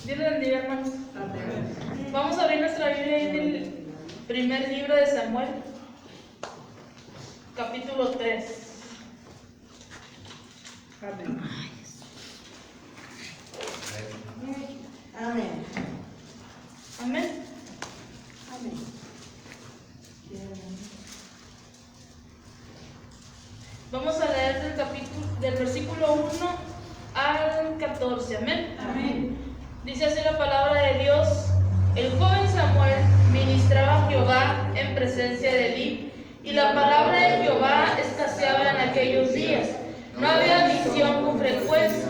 Dios les bendiga, hermanos. Vamos a abrir nuestra Biblia en el primer libro de Samuel, capítulo 3. Amén. Amén. Amén. Amén. Vamos a leer del versículo 1 al 14. Amén. Amén. Dice así la palabra de Dios: el joven Samuel ministraba a Jehová en presencia de Elí, y la palabra de Jehová escaseaba en aquellos días. No había visión con frecuencia.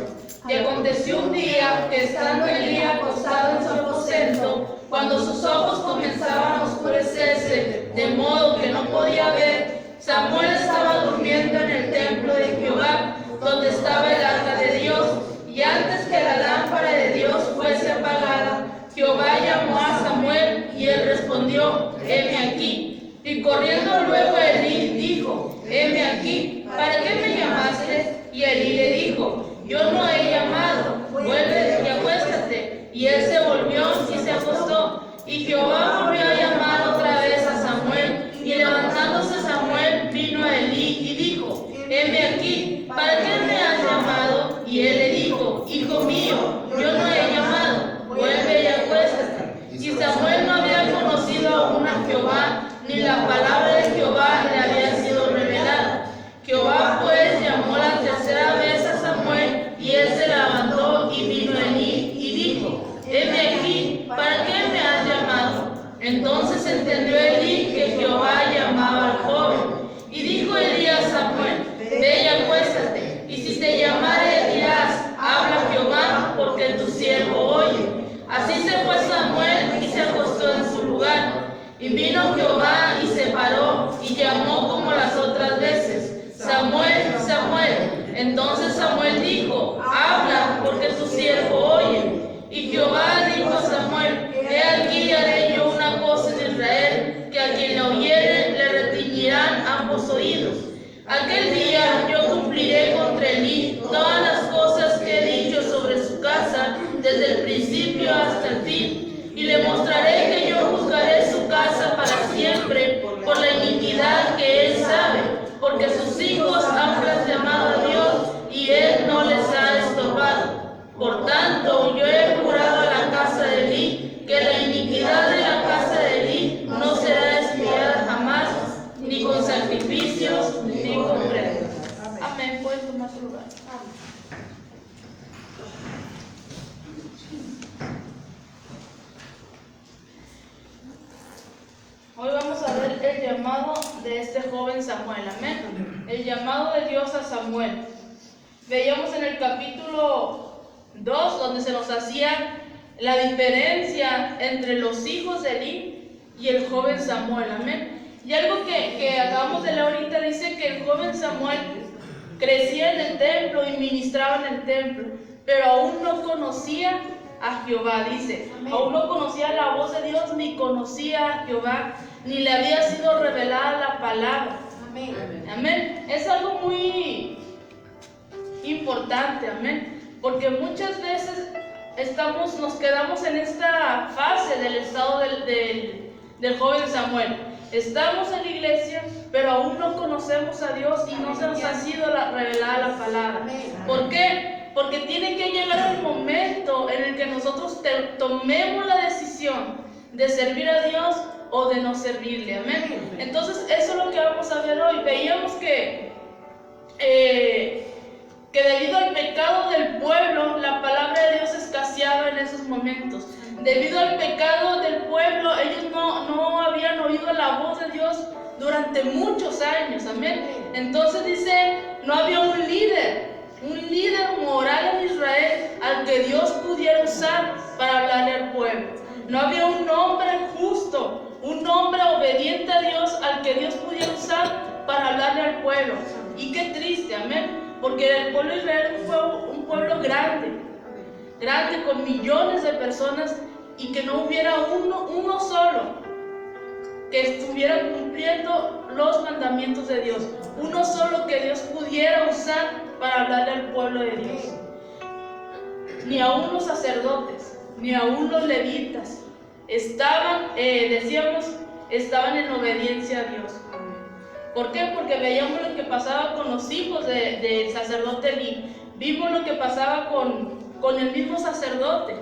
Y aconteció un día que, estando Elí acostado en su aposento, cuando sus ojos comenzaban a oscurecerse, de modo que no podía ver, Samuel estaba durmiendo en el templo de Jehová, donde estaba el arca de Dios. Y antes que la lámpara de Dios fuese apagada, Jehová llamó a Samuel, y él respondió: heme aquí. Y corriendo luego Elí dijo: heme aquí, ¿para qué me llamaste? Y Elí le dijo: yo no he llamado, vuelve y acuéstate. Y él se volvió y se acostó. Y Jehová volvió a llamar otra vez a Samuel, y levantándose Samuel vino a Elí y dijo: heme aquí, ¿para qué me has llamado? Y él le dijo: hijo mío, yo no he llamado, vuelve y acuéstate. Y Samuel no había conocido aún a Jehová, ni la palabra de Jehová le había sido revelada. Jehová pues llamó la tercera vez a Samuel, y él se levantó y vino a Elí y dijo: heme aquí, ¿para qué me has llamado? Entonces entendió Elí que Jehová llamaba al joven. Y dijo Elí a Samuel: ve y acuéstate, y si te llamare dirás: habla Jehová, porque tu siervo oye. Así se fue Samuel y se acostó en su lugar. Y vino Jehová y se paró y llamó como las otras veces: Samuel, Samuel. Entonces Samuel dijo: habla, porque tu siervo oye. Y Jehová dijo a Samuel: he aquí haré yo una cosa en Israel, que a quien la oyere le retiñirán ambos oídos. Aquel día yo cumpliré contra Elí todas las cosas que he dicho sobre su casa, desde el principio hasta el fin, y le mostraré que yo juzgaré su casa para siempre por la iniquidad que él sabe, porque sus hijos han blasfemado a Dios y él no les ha estorbado. Por tanto, yo he jurado a la casa de Elí que la iniquidad de la casa de Elí no será expiada jamás, ni con sacrificios, ni con prendas. Amén. Pueden tomar su lugar. Hoy vamos a ver el llamado de este joven Samuel. Amén. El llamado de Dios a Samuel. Veíamos en el capítulo 2, donde se nos hacía la diferencia entre los hijos de Elí y el joven Samuel. Amén. Y algo que acabamos de leer ahorita dice que el joven Samuel crecía en el templo y ministraba en el templo, pero aún no conocía a Jehová, dice. Amén. Aún no conocía la voz de Dios, ni conocía a Jehová, ni le había sido revelada la palabra. Amén. Amén. Es algo muy importante, amén, porque muchas veces nos quedamos en esta fase del estado del joven Samuel. Estamos en la iglesia, pero aún no conocemos a Dios y no se nos ha sido revelada la palabra. ¿Por qué? Porque tiene que llegar el momento en el que nosotros tomemos la decisión de servir a Dios o de no servirle. Amén. Entonces, eso es lo que vamos a ver hoy. Veíamos que debido al pecado del pueblo, la palabra de Dios escaseaba en esos momentos. Debido al pecado del pueblo, ellos no habían oído la voz de Dios durante muchos años. Amén. Entonces dice, no había un líder moral en Israel al que Dios pudiera usar para hablarle al pueblo. No había un hombre justo, un hombre obediente a Dios al que Dios pudiera usar para hablarle al pueblo. Y qué triste, amén. Porque el pueblo de Israel fue un pueblo grande, con millones de personas, y que no hubiera uno solo que estuviera cumpliendo los mandamientos de Dios, uno solo que Dios pudiera usar para hablarle al pueblo de Dios. Ni aún los sacerdotes. ni aún los levitas estaban en obediencia a Dios. ¿Por qué? Porque veíamos lo que pasaba con los hijos del sacerdote Elí. Vimos lo que pasaba con el mismo sacerdote,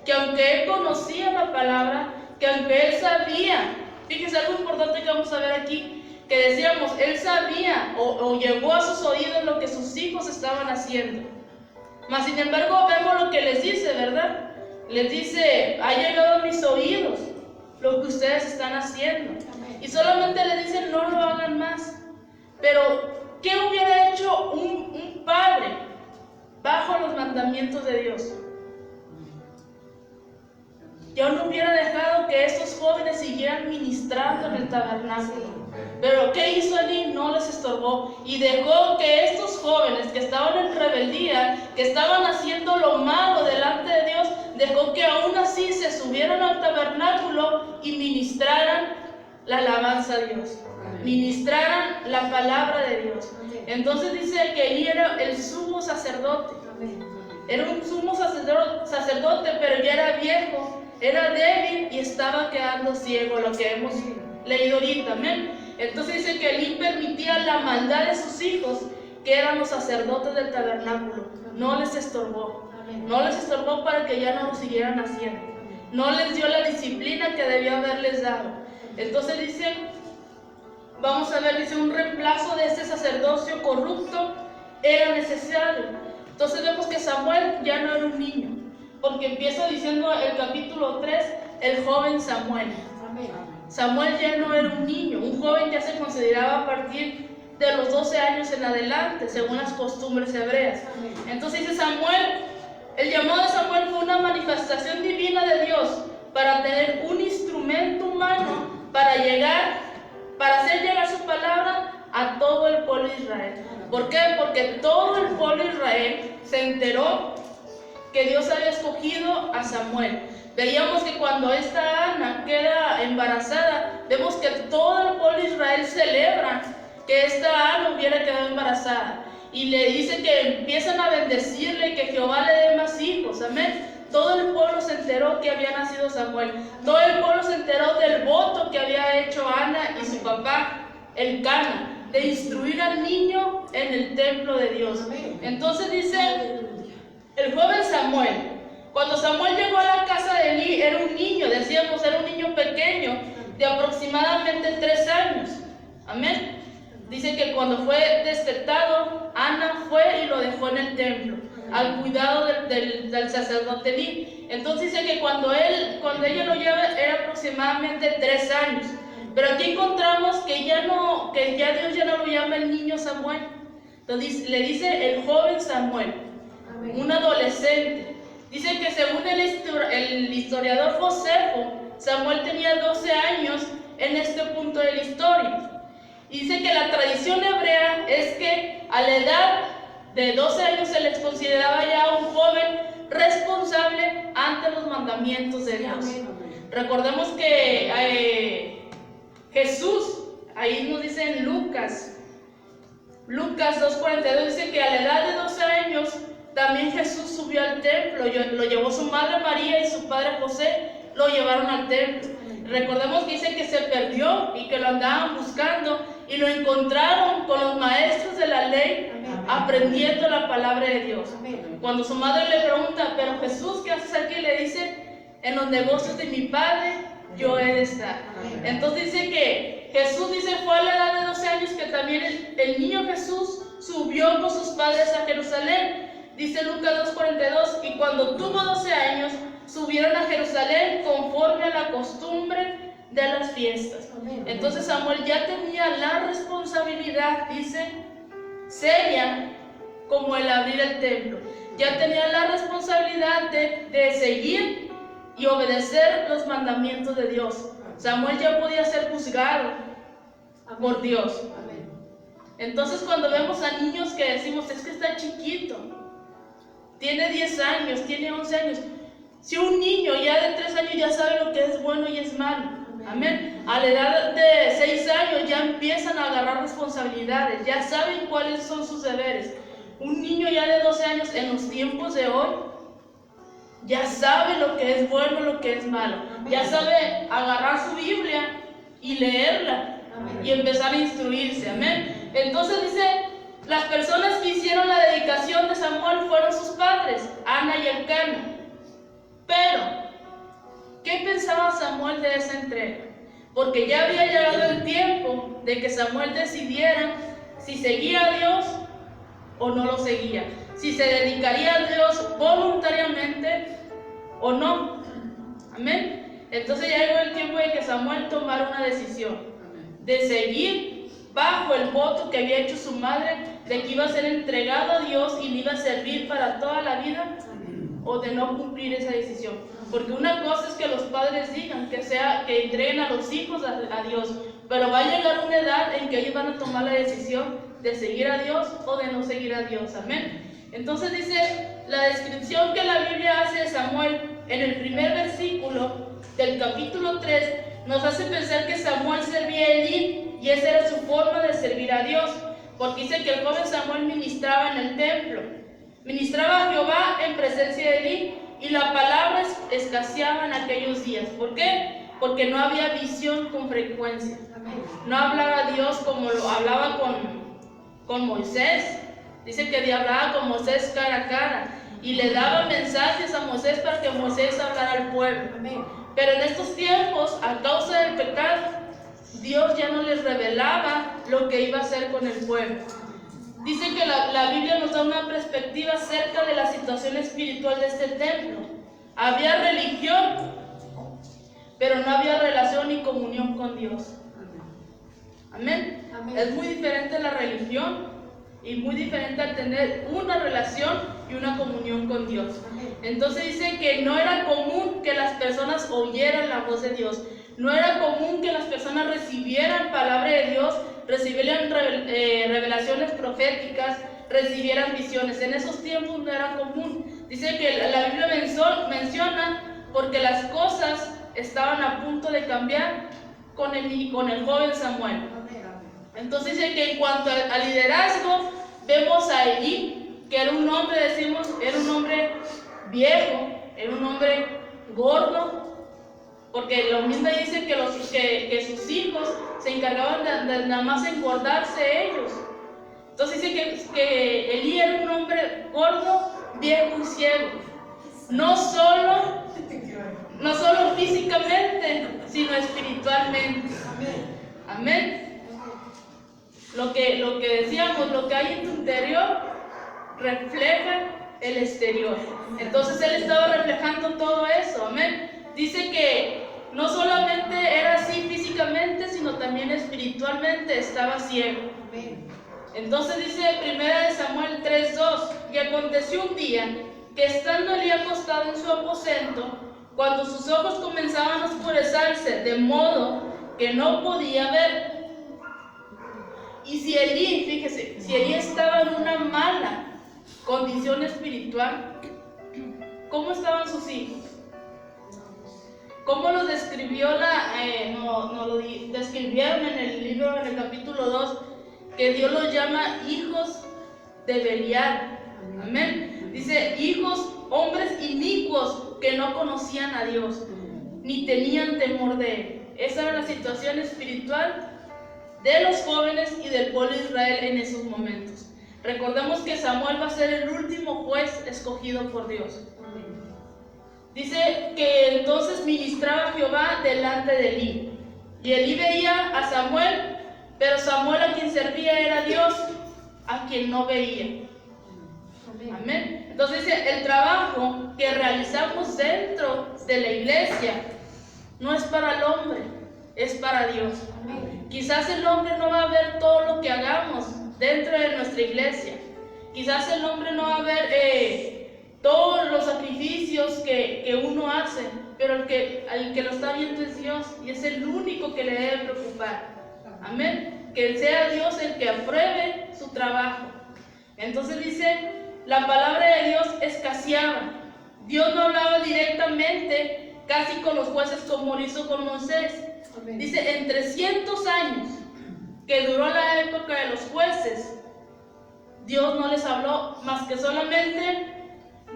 que aunque él conocía la palabra, que aunque él sabía, fíjese algo importante que vamos a ver aquí, que decíamos, él sabía o llegó a sus oídos lo que sus hijos estaban haciendo. Mas sin embargo vemos lo que les dice, ¿verdad? Les dice, ha llegado a mis oídos lo que ustedes están haciendo. Y solamente le dicen, no lo hagan más. Pero, ¿qué hubiera hecho un padre bajo los mandamientos de Dios? Ya no hubiera dejado que estos jóvenes siguieran ministrando en el tabernáculo. Pero ¿qué hizo Elí? No les estorbó y dejó que estos jóvenes que estaban en rebeldía, que estaban haciendo lo malo delante de Dios, dejó que aún así se subieran al tabernáculo y ministraran la alabanza a Dios, ministraran la palabra de Dios. Entonces dice que Elí era el sumo sacerdote. Era un sumo sacerdote, pero ya era viejo, era débil y estaba quedando ciego, lo que hemos leído ahorita, amén. Entonces dice que Elí permitía la maldad de sus hijos, que eran los sacerdotes del tabernáculo. No les estorbó, no les estorbó para que ya no lo siguieran haciendo. No les dio la disciplina que debía haberles dado. Entonces dice, vamos a ver, dice, un reemplazo de este sacerdocio corrupto era necesario. Entonces vemos que Samuel ya no era un niño, porque empieza diciendo el capítulo 3, el joven Samuel. Samuel ya no era un niño, un joven ya se consideraba a partir de los 12 años en adelante, según las costumbres hebreas. Entonces dice Samuel, el llamado de Samuel fue una manifestación divina de Dios para tener un instrumento humano para hacer llegar su palabra a todo el pueblo de Israel. ¿Por qué? Porque todo el pueblo de Israel se enteró que Dios había escogido a Samuel. Veíamos que cuando esta Ana queda embarazada, vemos que todo el pueblo de Israel celebra que esta Ana hubiera quedado embarazada. Y le dice que empiezan a bendecirle y que Jehová le dé más hijos. Amén. Todo el pueblo se enteró que había nacido Samuel. Todo el pueblo se enteró del voto que había hecho Ana y su papá, Elcana, de instruir al niño en el templo de Dios. Entonces dice el joven Samuel, cuando Samuel llegó a la casa de Elí, era un niño, decíamos, era un niño pequeño, de aproximadamente 3 años. Amén. Dice que cuando fue destetado, Ana fue y lo dejó en el templo, al cuidado del sacerdote Elí. Entonces dice que cuando ella lo lleva, era aproximadamente 3 años. Pero aquí encontramos que ya Dios ya no lo llama el niño Samuel. Entonces le dice el joven Samuel, un adolescente. Dice que según el historiador Josefo, Samuel tenía 12 años en este punto de la historia. Y dice que la tradición hebrea es que a la edad de 12 años se les consideraba ya un joven responsable ante los mandamientos de Dios. Recordemos que Jesús, ahí nos dice en Lucas 2:42, dice que a la edad de 12 años también Jesús subió al templo, lo llevó su madre María y su padre José, lo llevaron al templo. Recordemos que dice que se perdió y que lo andaban buscando y lo encontraron con los maestros de la ley, aprendiendo la palabra de Dios. Cuando su madre le pregunta, pero Jesús, ¿qué haces aquí? Le dice, en los negocios de mi padre yo he de estar. Entonces dice que Jesús fue a la edad de 12 años que también el niño Jesús subió con sus padres a Jerusalén. Dice Lucas 2:42, y cuando tuvo 12 años, subieron a Jerusalén conforme a la costumbre de las fiestas. Entonces Samuel ya tenía la responsabilidad, dice, seria como el abrir el templo. Ya tenía la responsabilidad de seguir y obedecer los mandamientos de Dios. Samuel ya podía ser juzgado por Dios. Entonces cuando vemos a niños que decimos, es que está chiquito, tiene 10 años, tiene 11 años. Si un niño ya de 3 años ya sabe lo que es bueno y es malo, amén. A la edad de 6 años ya empiezan a agarrar responsabilidades, ya saben cuáles son sus deberes. Un niño ya de 12 años en los tiempos de hoy ya sabe lo que es bueno, lo que es malo. Ya sabe agarrar su Biblia y leerla y empezar a instruirse. Amén. Entonces dice, las personas que hicieron la dedicación de Samuel fueron sus padres, Ana y Elcana. Pero, ¿qué pensaba Samuel de esa entrega? Porque ya había llegado el tiempo de que Samuel decidiera si seguía a Dios o no lo seguía, si se dedicaría a Dios voluntariamente o no. Amén. Entonces ya llegó el tiempo de que Samuel tomara una decisión de seguir bajo el voto que había hecho su madre de que iba a ser entregado a Dios y le iba a servir para toda la vida, o de no cumplir esa decisión. Porque una cosa es que los padres digan que entreguen a los hijos a Dios, pero va a llegar una edad en que ellos van a tomar la decisión de seguir a Dios o de no seguir a Dios. Amén. Entonces dice la descripción que la Biblia hace de Samuel en el primer versículo del capítulo 3, nos hace pensar que Samuel servía a Elí y esa era su forma de servir a Dios, porque dice que el joven Samuel ministraba en el templo, ministraba a Jehová en presencia de Elí, y la palabra escaseaba en aquellos días. ¿Por qué? Porque no había visión con frecuencia. No hablaba Dios como lo hablaba con Moisés. Dice que hablaba con Moisés cara a cara y le daba mensajes a Moisés para que Moisés hablara al pueblo. Pero en estos tiempos, a causa del pecado, Dios ya no les revelaba lo que iba a hacer con el pueblo. Dice que la Biblia nos da una perspectiva acerca de la situación espiritual de este templo. Había religión, pero no había relación ni comunión con Dios. Amén. Es muy diferente la religión y muy diferente al tener una relación y una comunión con Dios. Entonces dice que no era común que las personas oyeran la voz de Dios. No era común que las personas recibieran palabra de Dios, recibieran revelaciones proféticas, recibieran visiones. En esos tiempos no era común. Dice que la Biblia menciona porque las cosas estaban a punto de cambiar con el joven Samuel. Entonces dice que en cuanto al liderazgo, vemos a Elí, que era un hombre, era un hombre viejo, era un hombre gordo, porque lo mismo dice que sus hijos se encargaban de nada más engordarse ellos. Entonces dice que Elí era un hombre gordo, viejo y ciego. No solo físicamente, sino espiritualmente. Amén. Lo que decíamos, lo que hay en tu interior refleja el exterior. Entonces él estaba reflejando todo eso. Amén. Dice que no solamente era así físicamente, sino también espiritualmente estaba ciego. Entonces dice 1 Samuel 3:2, y aconteció un día que estando Elí acostado en su aposento, cuando sus ojos comenzaban a oscurecerse de modo que no podía ver. Y si Elí estaba en una mala condición espiritual, ¿cómo estaban sus hijos? ¿Cómo los describió describieron en el libro, en el capítulo 2, que Dios los llama hijos de Belial? Amén. Dice, hijos, hombres inicuos que no conocían a Dios, ni tenían temor de Él. Esa era la situación espiritual de los jóvenes y del pueblo de Israel en esos momentos. Recordemos que Samuel va a ser el último juez escogido por Dios. Dice que entonces ministraba Jehová delante de Elí. Y Elí veía a Samuel, pero Samuel a quien servía era Dios, a quien no veía. Amén. Entonces dice, el trabajo que realizamos dentro de la iglesia no es para el hombre, es para Dios. Quizás el hombre no va a ver todo lo que hagamos dentro de nuestra iglesia. Quizás el hombre no va a ver todos los sacrificios que uno hace, pero el que lo está viendo es Dios, y es el único que le debe preocupar. Amén. Que sea Dios el que apruebe su trabajo. Entonces dice, la palabra de Dios escaseaba. Dios no hablaba directamente casi con los jueces como lo hizo con Moisés. Dice, en 300 años que duró la época de los jueces, Dios no les habló más que solamente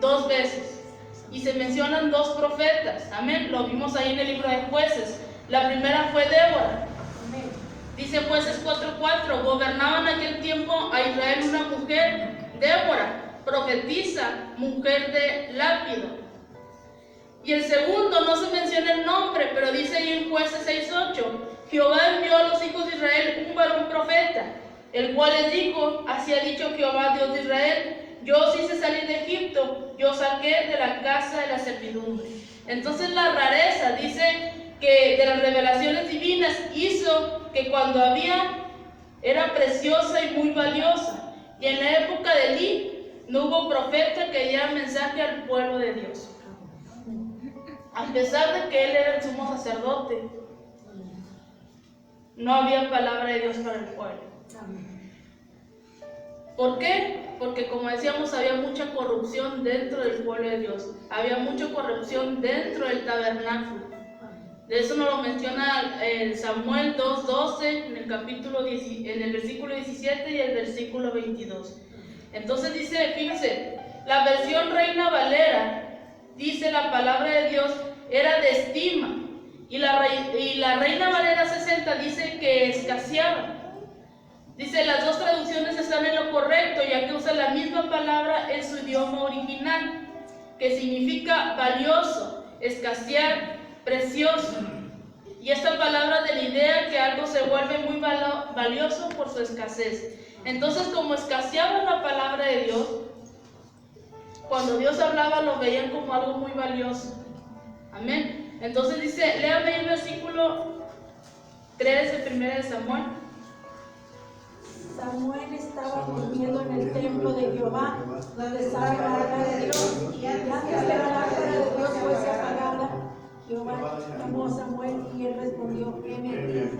2 veces. y se mencionan dos profetas. Amén. Lo vimos ahí en el libro de Jueces. La primera fue Débora. Amén. Dice Jueces 4:4, gobernaba en aquel tiempo a Israel una mujer, Débora, profetisa, mujer de Lápido. Y el segundo no se menciona el nombre, pero dice ahí en Jueces 6:8, Jehová envió a los hijos de Israel un varón profeta, el cual les dijo, así ha dicho Jehová Dios de Israel, yo os hice salir de Egipto, yo os saqué de la casa de la servidumbre. Entonces la rareza, dice que de las revelaciones divinas hizo que cuando era preciosa y muy valiosa. Y en la época de Elí no hubo profeta que diera mensaje al pueblo de Dios. A pesar de que él era el sumo sacerdote, no había palabra de Dios para el pueblo. ¿Por qué? Porque como decíamos, había mucha corrupción dentro del pueblo de Dios. Había mucha corrupción dentro del tabernáculo. De eso nos lo menciona Samuel 2:12 en el versículo 17 y el versículo 22. Entonces dice, fíjense, la versión Reina Valera dice la palabra de Dios era de estima, y la Reina Valera 60 dice que escaseaba. Dice, las dos traducciones están en lo correcto, ya que usa la misma palabra en su idioma original, que significa valioso, escasear, precioso. Y esta palabra da la idea que algo se vuelve muy valioso por su escasez. Entonces, como escaseaba la palabra de Dios, cuando Dios hablaba lo veían como algo muy valioso. Amén. Entonces dice, léame el versículo 3 de 1 de Samuel. Samuel estaba durmiendo en el templo de Jehová, donde estaba el arca de Dios, y antes que la lámpara de Dios fuese apagada, Jehová llamó a Samuel y él respondió, heme aquí.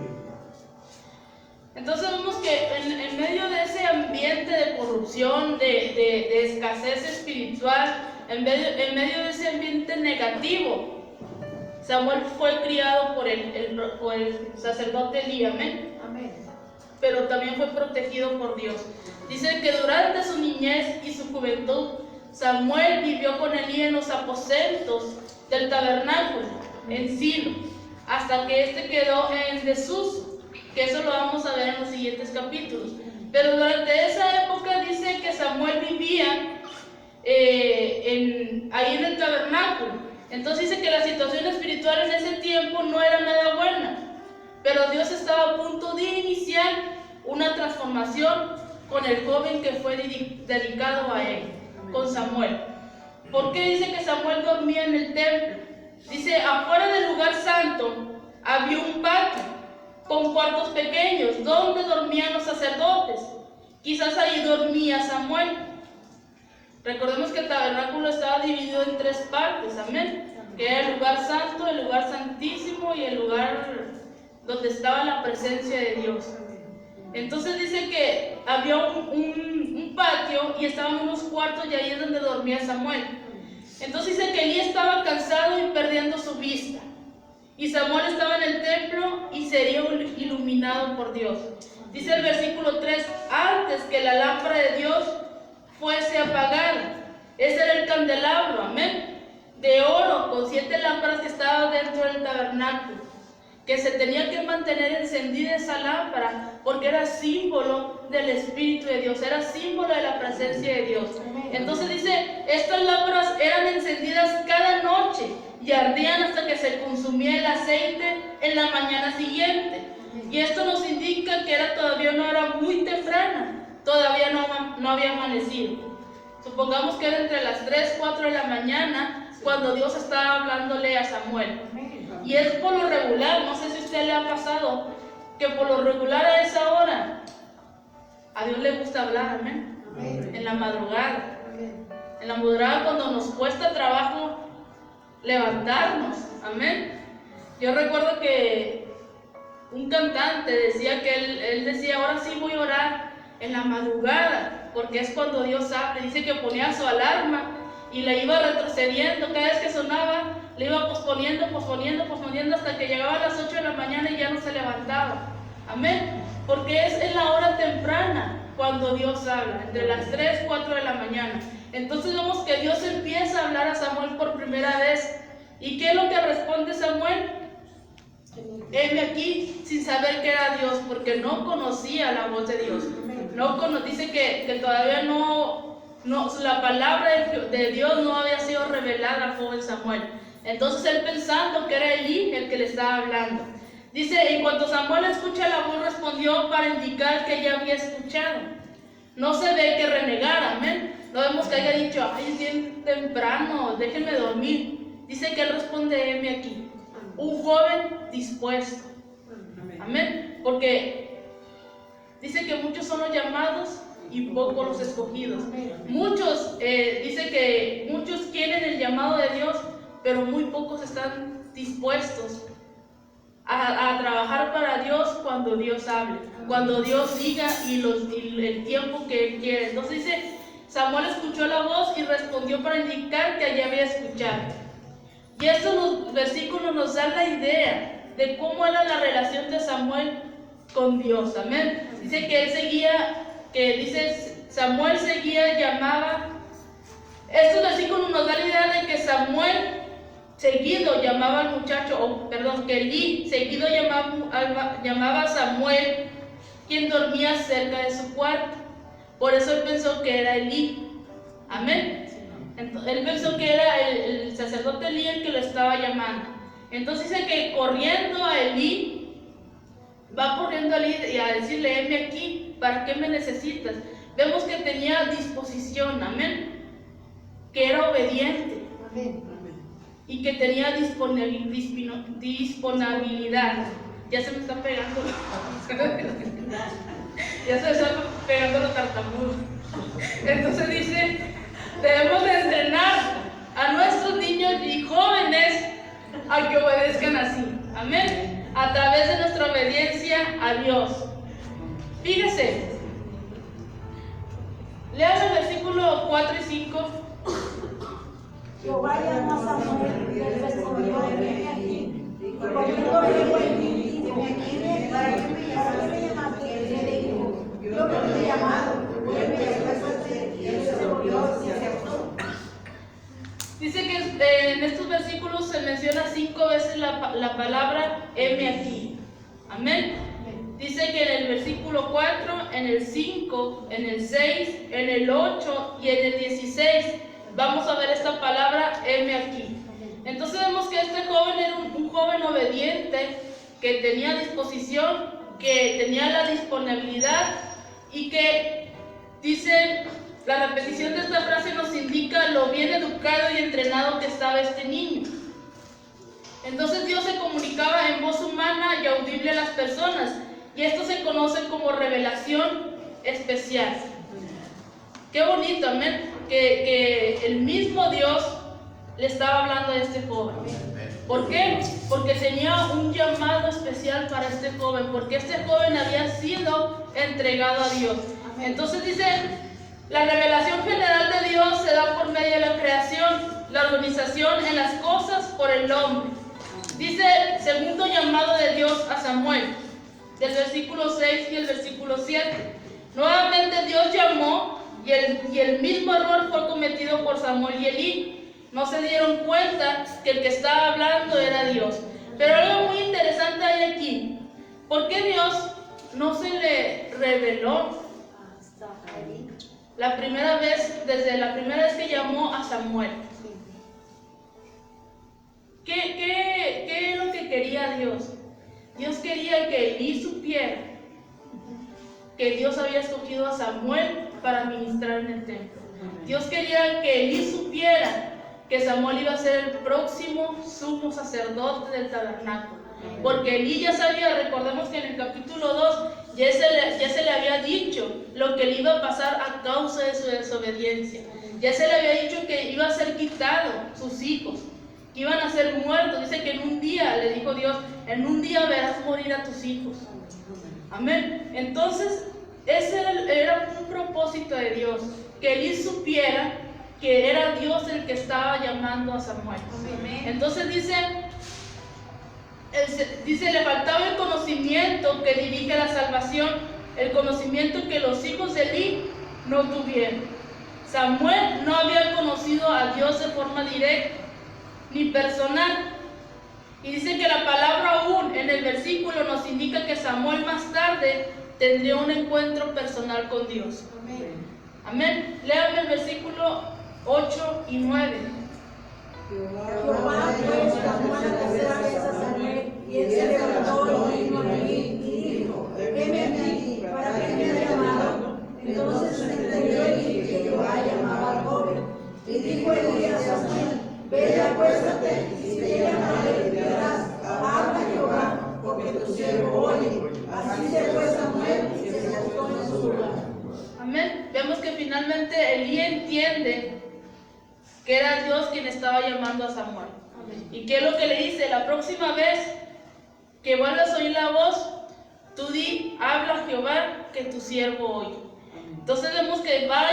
Entonces vemos que en medio de ese ambiente de corrupción, de escasez espiritual, en medio de ese ambiente negativo, Samuel fue criado por el sacerdote Elí, amén. Pero también fue protegido por Dios. Dice que durante su niñez y su juventud, Samuel vivió con Elí en los aposentos del tabernáculo, en Silo, hasta que este quedó en desuso, que eso lo vamos a ver en los siguientes capítulos. Pero durante esa época dice que Samuel vivía ahí en el tabernáculo. Entonces dice que la situación espiritual en ese tiempo no era nada buena. Pero Dios estaba a punto de iniciar una transformación con el joven que fue dedicado a él, con Samuel. ¿Por qué dice que Samuel dormía en el templo? Dice, afuera del lugar santo había un patio con cuartos pequeños donde dormían los sacerdotes. Quizás ahí dormía Samuel. Recordemos que el tabernáculo estaba dividido en tres partes, amén. Que era el lugar santo, el lugar santísimo y el lugar donde estaba la presencia de Dios. Entonces dice que había un patio y estaban unos cuartos y ahí es donde dormía Samuel. Entonces dice que Elí estaba cansado y perdiendo su vista. Y Samuel estaba en el templo y sería iluminado por Dios. Dice el versículo 3, antes que la lámpara de Dios fuese apagada. Ese era el candelabro, amén, de oro con 7 lámparas que estaban dentro del tabernáculo, que se tenía que mantener encendida esa lámpara porque era símbolo del Espíritu de Dios, era símbolo de la presencia de Dios. Entonces dice, estas lámparas eran encendidas cada noche y ardían hasta que se consumía el aceite en la mañana siguiente. Y esto nos indica que todavía no era muy temprana, todavía no había amanecido. Supongamos que era entre las 3, 4 de la mañana cuando Dios estaba hablándole a Samuel. Y es por lo regular, no sé si a usted le ha pasado, que por lo regular a esa hora a Dios le gusta hablar, amén. En la madrugada. En la madrugada cuando nos cuesta trabajo levantarnos, amén. Yo recuerdo que un cantante decía que él decía, ahora sí voy a orar en la madrugada, porque es cuando Dios habla. Dice que ponía su alarma y la iba retrocediendo, cada vez que sonaba le iba posponiendo hasta que llegaba a las 8 de la mañana y ya no se levantaba, amén, porque es en la hora temprana cuando Dios habla, entre las 3, 4 de la mañana. Entonces vemos que Dios empieza a hablar a Samuel por primera primera vez. ¿Y qué es lo que responde Samuel? Heme aquí, sin saber que era Dios, porque no conocía la voz de Dios. Dice que todavía la palabra de Dios no había sido revelada al joven Samuel. Entonces él, pensando que era Elí el que le estaba hablando, dice: en cuanto Samuel escucha la voz, respondió para indicar que ya había escuchado. No se ve que renegara, amén. No vemos que haya dicho: ay, es bien temprano, déjenme dormir. Dice que él responde: heme aquí, un joven dispuesto. Amén. Porque dice que muchos son los llamados y pocos los escogidos. Muchos, dice que muchos quieren el llamado de Dios, pero muy pocos están dispuestos a trabajar para Dios cuando Dios hable, cuando Dios diga y el tiempo que Él quiere. Entonces dice: Samuel escuchó la voz y respondió para indicar que allí había escuchado. Y estos versículos nos dan la idea de cómo era la relación de Samuel con Dios. Amén. Dice que Samuel seguía, llamaba. Estos versículos nos dan la idea de que Samuel seguido llamaba al muchacho, que Elí seguido llamaba a Samuel, quien dormía cerca de su cuarto. Por eso él pensó que era Elí. Amén. Entonces, él pensó que era el sacerdote Elí el que lo estaba llamando. Entonces dice que corriendo a Elí, va corriendo a Elí y a decirle: heme aquí, ¿para qué me necesitas? Vemos que tenía disposición, amén, que era obediente, amén, y que tenía disponibilidad. Ya se me está pegando ya se me está pegando lo tartamudo. Entonces dice: debemos de entrenar a nuestros niños y jóvenes a que obedezcan así, amén, a través de nuestra obediencia a Dios. Fíjese, lea el versículo 4 y 5. Jehová llamó a Samuel y él respondió: heme aquí. Y corriendo luego Elí dijo: ¿para qué me llamaste? Y él le dijo: yo no te he llamado, heme aquí. Y él se volvió y se acercó. Dice que en estos versículos se menciona 5 veces la palabra heme aquí. Amén. Dice que en el versículo 4, en el 5, en el 6, en el 8 y en el 16 vamos a ver esta palabra heme aquí. Entonces vemos que este joven era un joven obediente, que tenía disposición, que tenía la disponibilidad, y que dice, la repetición de esta frase nos indica lo bien educado y entrenado que estaba este niño. Entonces Dios se comunicaba en voz humana y audible a las personas, y esto se conoce como revelación especial. Qué bonito, amén, que el mismo Dios le estaba hablando a este joven. ¿Por qué? Porque tenía un llamado especial para este joven, porque este joven había sido entregado a Dios. Entonces dice, la revelación general de Dios se da por medio de la creación, la organización en las cosas por el hombre. Dice el segundo llamado de Dios a Samuel, del versículo 6 y el versículo 7. Nuevamente Dios llamó, y el mismo error fue cometido por Samuel y Elí. No se dieron cuenta que el que estaba hablando era Dios. Pero algo muy interesante hay aquí. ¿Por qué Dios no se le reveló la primera vez, desde la primera vez que llamó a Samuel? ¿Qué es lo que quería Dios? Dios quería que Elí supiera que Dios había escogido a Samuel para ministrar en el templo. Dios quería que Elí supiera que Samuel iba a ser el próximo sumo sacerdote del tabernáculo. Porque Elí ya sabía, recordemos que en el capítulo 2 ya se le había dicho lo que le iba a pasar a causa de su desobediencia. Ya se le había dicho que iba a ser quitado sus hijos, que iban a ser muertos. Dice que en un día, le dijo Dios, en un día verás morir a tus hijos. Amén. Entonces, ese era un propósito de Dios, que Elí supiera que era Dios el que estaba llamando a Samuel. Entonces dice, le faltaba el conocimiento que dirige a la salvación, el conocimiento que los hijos de Elí no tuvieron. Samuel no había conocido a Dios de forma directa, ni personal. Y dice que la palabra aún en el versículo nos indica que Samuel más tarde tendría un encuentro personal con Dios. Amén. Amén. Léame el versículo 8 y 9. Jehová pues llamó a la tercera vez a Samuel, y él se levantó y vino a mí y dijo: heme aquí, ¿para qué me has llamado? Entonces entendió Elí que Jehová llamaba al joven. Y dijo Elí a Samuel: ve y acuéstate, y te llamaré y dirás: habla Jehová, porque tu siervo oye. Así se fue Samuel y se acostó en su lugar. Amén. Vemos que finalmente Elí entiende que era Dios quien estaba llamando a Samuel. Amén. ¿Y qué es lo que le dice? La próxima vez que vuelvas a oír la voz, tú di: habla Jehová, que tu siervo oye. Entonces vemos que va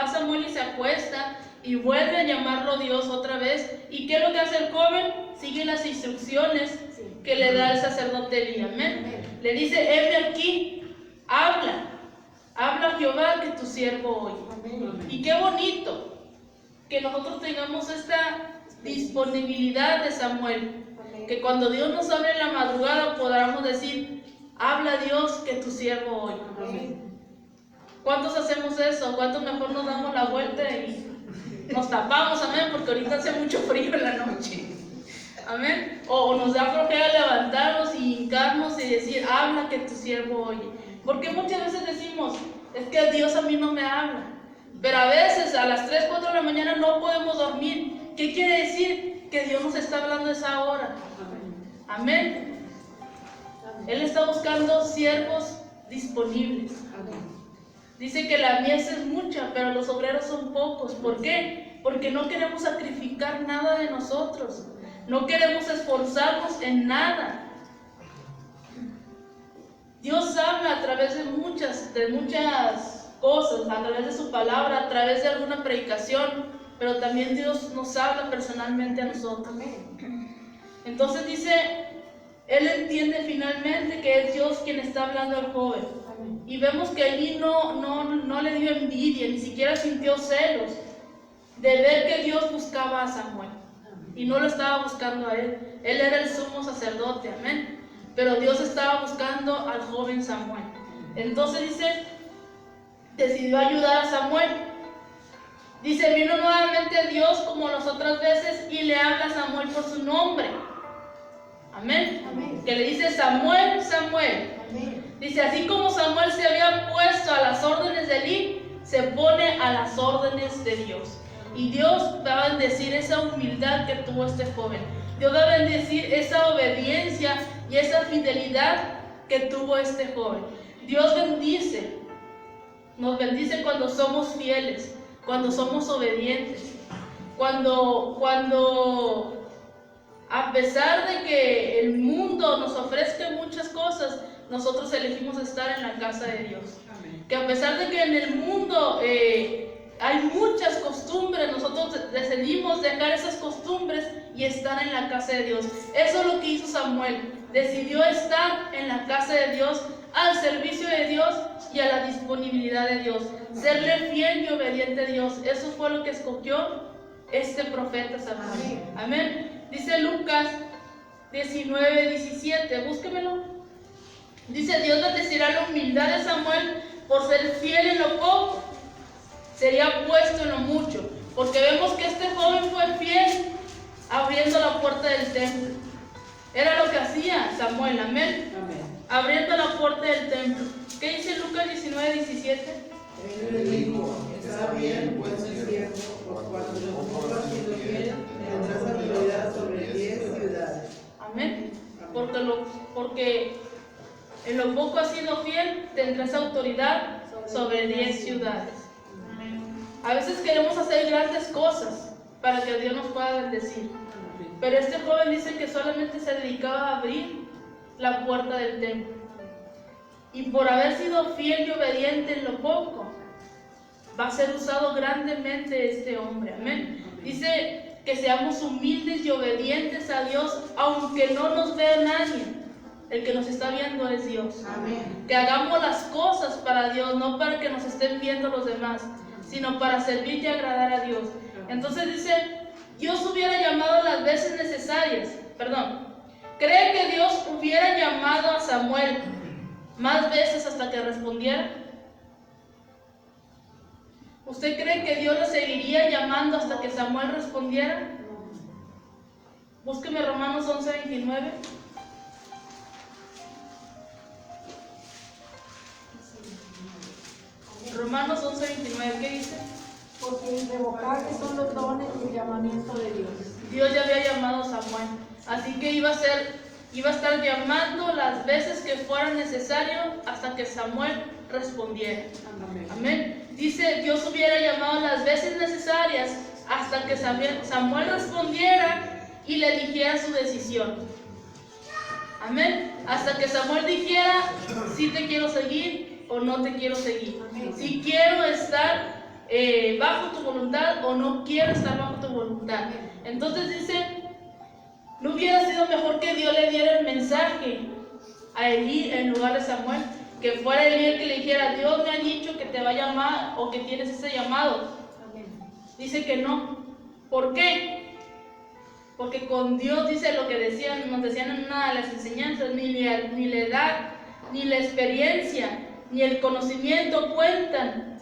Samuel y se acuesta y vuelve a llamarlo Dios otra vez. ¿Y qué es lo que hace el joven? Sigue las instrucciones que le da el sacerdote Elí. Amén. Le dice: heme aquí, habla Jehová, que tu siervo oye. Amén. Y qué bonito que nosotros tengamos esta disponibilidad de Samuel, que cuando Dios nos hable en la madrugada podamos decir: habla Dios, que tu siervo oye. Amén. ¿Cuántos hacemos eso? ¿Cuántos mejor nos damos la vuelta y nos tapamos? Amén, porque ahorita hace mucho frío en la noche. Amén. O nos da flojera levantarnos y hincarnos y decir: habla, que tu siervo oye. Porque muchas veces decimos: es que Dios a mí no me habla. Pero a veces a las 3, 4 de la mañana no podemos dormir. ¿Qué quiere decir? Que Dios nos está hablando a esa hora. Amén. Él está buscando siervos disponibles. Dice que la mies es mucha, pero los obreros son pocos. ¿Por qué? Porque no queremos sacrificar nada de nosotros. No queremos esforzarnos en nada. Dios habla a través de muchas cosas, a través de su palabra, a través de alguna predicación, pero también Dios nos habla personalmente a nosotros. Entonces dice, él entiende finalmente que es Dios quien está hablando al joven. Y vemos que allí no le dio envidia, ni siquiera sintió celos de ver que Dios buscaba a Samuel. Y no lo estaba buscando a él. Él era el sumo sacerdote, amén. Pero Dios estaba buscando al joven Samuel. Entonces dice, decidió ayudar a Samuel. Dice, vino nuevamente Dios como las otras veces y le habla a Samuel por su nombre. Amén. Amén. Que le dice: Samuel, Samuel. Amén. Dice, así como Samuel se había puesto a las órdenes de Elí, se pone a las órdenes de Dios. Y Dios va a bendecir esa humildad que tuvo este joven. Dios va a bendecir esa obediencia y esa fidelidad que tuvo este joven. Dios bendice, nos bendice cuando somos fieles, cuando somos obedientes, cuando a pesar de que el mundo nos ofrezca muchas cosas, nosotros elegimos estar en la casa de Dios. Amén. Que a pesar de que en el mundo hay muchas costumbres, nosotros decidimos dejar esas costumbres y estar en la casa de Dios. Eso es lo que hizo Samuel. Decidió estar en la casa de Dios, al servicio de Dios y a la disponibilidad de Dios. Serle fiel y obediente a Dios. Eso fue lo que escogió este profeta Samuel. Amén. Dice Lucas 19:17. Búsquemelo. Dice, Dios bendecirá la humildad de Samuel por ser fiel en lo poco. Sería puesto en lo mucho. Porque vemos que este joven fue fiel abriendo la puerta del templo. Era lo que hacía Samuel, amén. Abriendo la puerta del templo. ¿Qué dice Lucas 19:17? Él le dijo, está bien, pues es cierto, por cuanto lo poco has sido fiel, tendrás autoridad sobre 10 ciudades. Amén. Porque en lo poco has sido fiel, tendrás autoridad sobre 10 ciudades. A veces queremos hacer grandes cosas para que Dios nos pueda bendecir. Pero este joven dice que solamente se dedicaba a abrir la puerta del templo. Y por haber sido fiel y obediente en lo poco, va a ser usado grandemente este hombre. Amén. Dice que seamos humildes y obedientes a Dios, aunque no nos vea nadie. El que nos está viendo es Dios. Amén. Que hagamos las cosas para Dios, no para que nos estén viendo los demás, sino para servir y agradar a Dios. Entonces dice Dios hubiera llamado las veces necesarias, ¿cree que Dios hubiera llamado a Samuel más veces hasta que respondiera? ¿Usted cree que Dios lo seguiría llamando hasta que Samuel respondiera? Búsqueme Romanos 11:29. Romanos 11:29, ¿qué dice? Porque irrevocables son los dones y el llamamiento de Dios. Dios ya había llamado a Samuel, así que iba a estar llamando las veces que fuera necesario hasta que Samuel respondiera. Amén. Dice, Dios hubiera llamado las veces necesarias hasta que Samuel respondiera y le dijera su decisión. Amén. Hasta que Samuel dijera si te quiero seguir o no te quiero seguir. Si quiero estar bajo tu voluntad o no quiero estar bajo tu voluntad. Entonces dice, ¿no hubiera sido mejor que Dios le diera el mensaje a Elí en lugar de Samuel? Que fuera Elí el que le dijera, Dios me ha dicho que te va a llamar o que tienes ese llamado. Dice que no. ¿Por qué? Porque con Dios, dice lo que nos decían en una de las enseñanzas, ni la edad, ni la experiencia, ni el conocimiento cuentan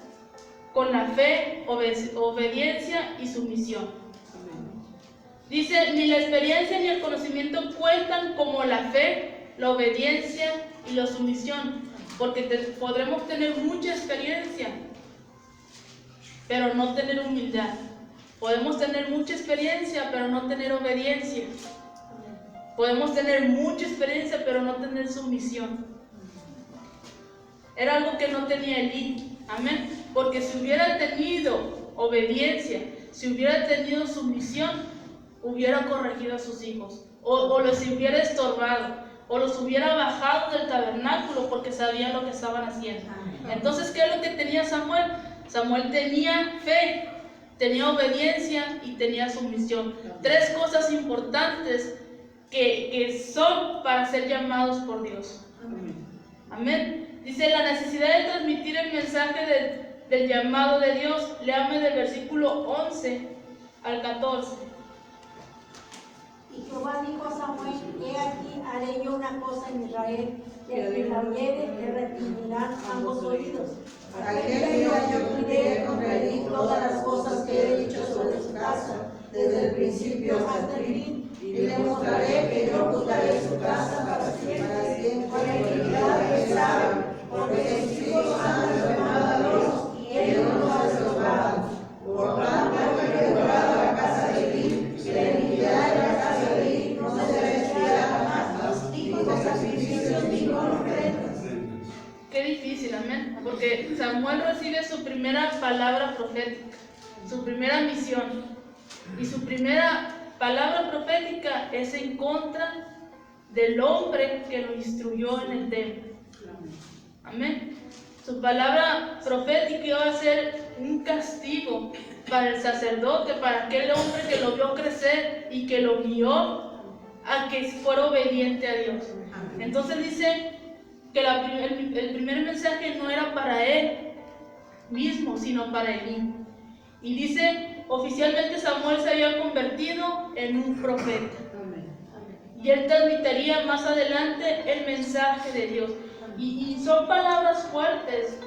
con la fe, obediencia y sumisión. Dice, ni la experiencia ni el conocimiento cuentan como la fe, la obediencia y la sumisión, porque podremos tener mucha experiencia, pero no tener humildad. Podemos tener mucha experiencia, pero no tener obediencia. Podemos tener mucha experiencia, pero no tener sumisión. Era algo que no tenía Elí. Amén. Porque si hubiera tenido obediencia, si hubiera tenido sumisión, hubiera corregido a sus hijos, o los hubiera estorbado, o los hubiera bajado del tabernáculo porque sabían lo que estaban haciendo. Entonces, ¿qué es lo que tenía Samuel? Samuel tenía fe, tenía obediencia y tenía sumisión. Tres cosas importantes que son para ser llamados por Dios. Amén. Dice, la necesidad de transmitir el mensaje del llamado de Dios. Léame del versículo 11 al 14. Y Jehová dijo a Samuel, he aquí, haré yo una cosa en Israel, que el que la oyere le retiñirán ambos oídos. Aquel día yo cumpliré contra él todas las cosas que he dicho sobre su casa, desde el principio hasta el fin, y le mostraré que yo juzgaré su casa para siempre, por la iniquidad que sabe, porque sus hijos han blasfemado a Dios, y él no los ha desobligado. Por tanto, he jurado a la casa de Elí, que la iniquidad de la casa de Elí no se vestirá jamás, ni con sacrificios ni con ofrendas. Qué difícil, amén. Porque Samuel recibe su primera palabra profética, su primera misión. Y su primera palabra profética es en contra del hombre que lo instruyó en el templo. Amén. Su palabra profética iba a ser un castigo para el sacerdote, para aquel hombre que lo vio crecer y que lo guió a que fuera obediente a Dios. Entonces dice que el primer mensaje no era para él mismo, sino para Elí. Y dice, oficialmente Samuel se había convertido en un profeta. Y él transmitiría más adelante el mensaje de Dios. Y son palabras fuertes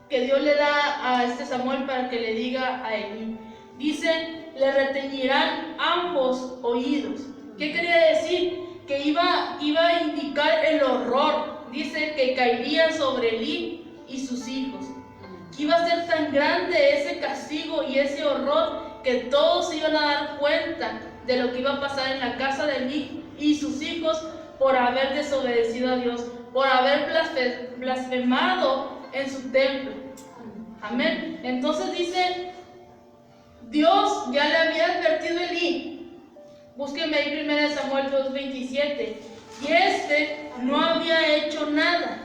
que Dios le da a este Samuel para que le diga a Elí. Dice, le retiñirán ambos oídos. ¿Qué quería decir? Que iba a indicar el horror. Dice que caería sobre Elí y sus hijos. Que iba a ser tan grande ese castigo y ese horror que todos se iban a dar cuenta de lo que iba a pasar en la casa de Elí y sus hijos por haber desobedecido a Dios, por haber blasfemado en su templo. Amén. Entonces dice, Dios ya le había advertido a Elí. Búsqueme ahí 1 Samuel 2:27. Y este no había hecho nada.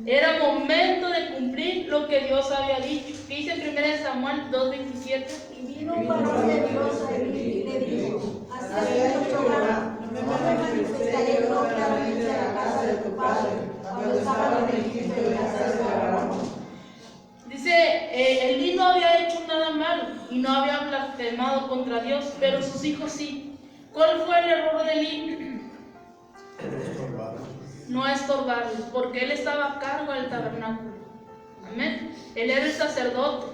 Era momento de cumplir lo que Dios había dicho. ¿Qué dice 1 Samuel 2:27? Y vino un varón de Dios a Elí y le dijo, así ha dicho Jehová, no me manifestaré yo claramente a la casa de tu padre, cuando estaba en Egipto en casa de Faraón. Dice, Elí no había hecho nada malo y no había blasfemado pecado contra Dios, pero sus hijos sí. ¿Cuál fue el error de Elí? No estorbarles, porque él estaba a cargo del tabernáculo. Amén. Él era el sacerdote.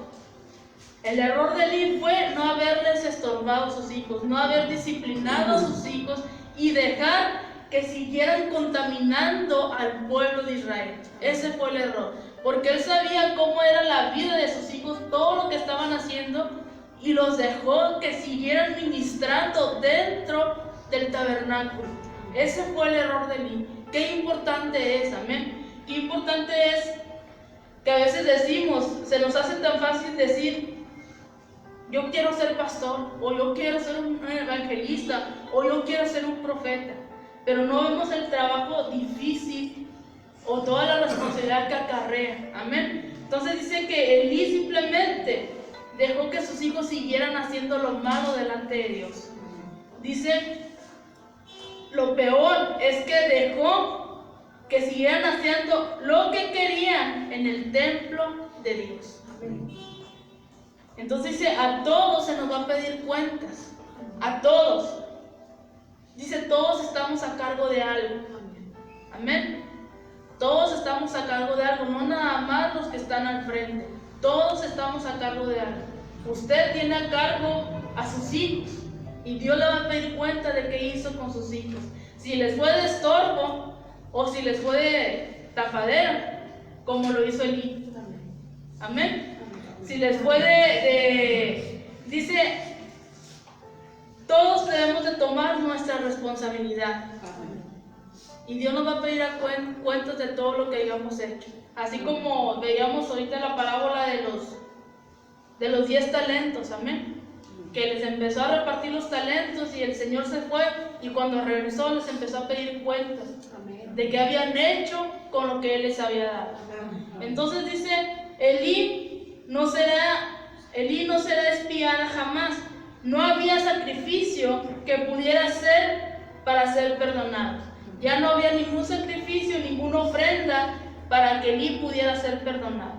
El error de Elí fue no haberles estorbado a sus hijos, no haber disciplinado a sus hijos y dejar que siguieran contaminando al pueblo de Israel. Ese fue el error, porque él sabía cómo era la vida de sus hijos, todo lo que estaban haciendo, y los dejó que siguieran ministrando dentro del tabernáculo. Ese fue el error de Elí. Qué importante es, amén. Qué importante es que a veces decimos, se nos hace tan fácil decir: yo quiero ser pastor, o yo quiero ser un evangelista, o yo quiero ser un profeta, pero no vemos el trabajo difícil o toda la responsabilidad que acarrea. Amén. Entonces dice que Elí simplemente dejó que sus hijos siguieran haciendo lo malo delante de Dios. Dice, lo peor es que dejó que siguieran haciendo lo que querían en el templo de Dios. Entonces dice, a todos se nos va a pedir cuentas, a todos. Dice, todos estamos a cargo de algo. Amén. Todos estamos a cargo de algo, no nada más los que están al frente. Todos estamos a cargo de algo. Usted tiene a cargo a sus hijos y Dios le va a pedir cuenta de qué hizo con sus hijos. Si les fue de estorbo o si les fue de tapadera, como lo hizo Elí. Amén. Si les fue dice, todos debemos de tomar nuestra responsabilidad. Y Dios nos va a pedir cuentas de todo lo que hayamos hecho. Así como veíamos ahorita la parábola de los 10 talentos, amén. Que les empezó a repartir los talentos y el Señor se fue, y cuando regresó les empezó a pedir cuentas de qué habían hecho con lo que Él les había dado. Entonces dice, Elí no será espiada jamás. No había sacrificio que pudiera ser para ser perdonado. Ya no había ningún sacrificio, ninguna ofrenda para que Elí pudiera ser perdonado.